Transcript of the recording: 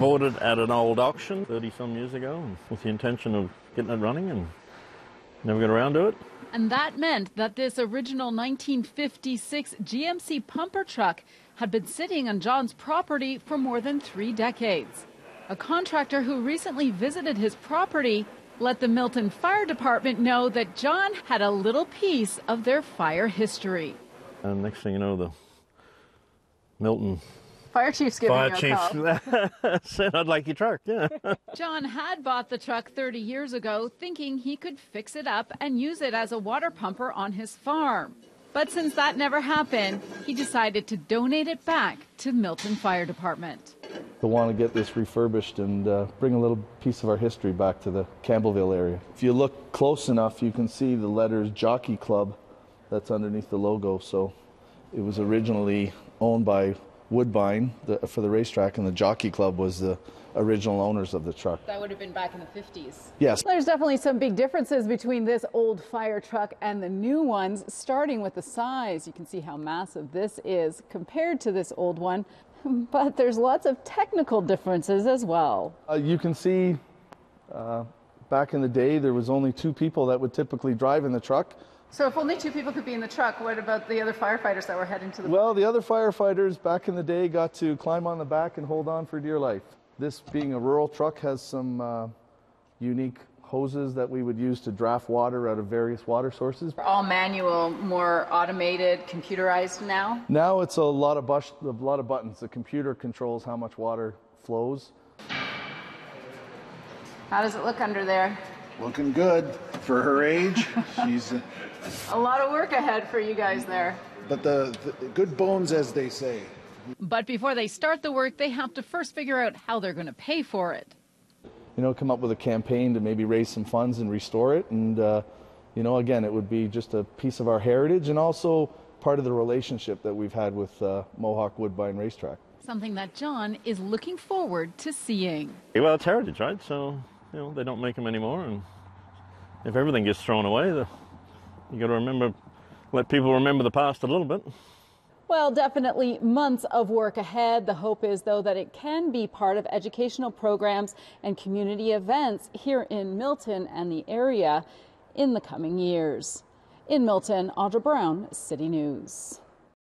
bought it at an old auction 30-some years ago with the intention of getting it running and never got around to it. And that meant that this original 1956 GMC pumper truck had been sitting on John's property for more than 3 decades. A contractor who recently visited his property let the Milton Fire Department know that John had a little piece of their fire history. And next thing you know, the Milton Fire chief's giving you a call. Said, I'd like your truck, yeah. John had bought the truck 30 years ago, thinking he could fix it up and use it as a water pumper on his farm. But since that never happened, he decided to donate it back to Milton Fire Department. We want to get this refurbished and bring a little piece of our history back to the Campbellville area. If you look close enough, you can see the letters Jockey Club that's underneath the logo. So it was originally owned by Woodbine for the racetrack, and the Jockey Club was the original owners of the truck. That would have been back in the 50s. Yes. There's definitely some big differences between this old fire truck and the new ones, starting with the size. You can see how massive this is compared to this old one, but there's lots of technical differences as well. You can see back in the day there was only 2 people that would typically drive in the truck. So if only 2 people could be in the truck, what about the other firefighters that were heading to the... Well, the other firefighters back in the day got to climb on the back and hold on for dear life. This being a rural truck has some unique hoses that we would use to draft water out of various water sources. All manual, more automated, computerized now? Now it's a lot of buttons. The computer controls how much water flows. How does it look under there? Looking good for her age. She's a lot of work ahead for you guys there. But the good bones, as they say. But before they start the work, they have to first figure out how they're going to pay for it. You know, come up with a campaign to maybe raise some funds and restore it. And, you know, again, it would be just a piece of our heritage and also part of the relationship that we've had with Mohawk Woodbine Racetrack. Something that John is looking forward to seeing. Well, it's heritage, right? So, you know, they don't make them anymore. And if everything gets thrown away, you got to remember, let people remember the past a little bit. Well, definitely months of work ahead. The hope is, though, that it can be part of educational programs and community events here in Milton and the area in the coming years. In Milton, Audra Brown, City News.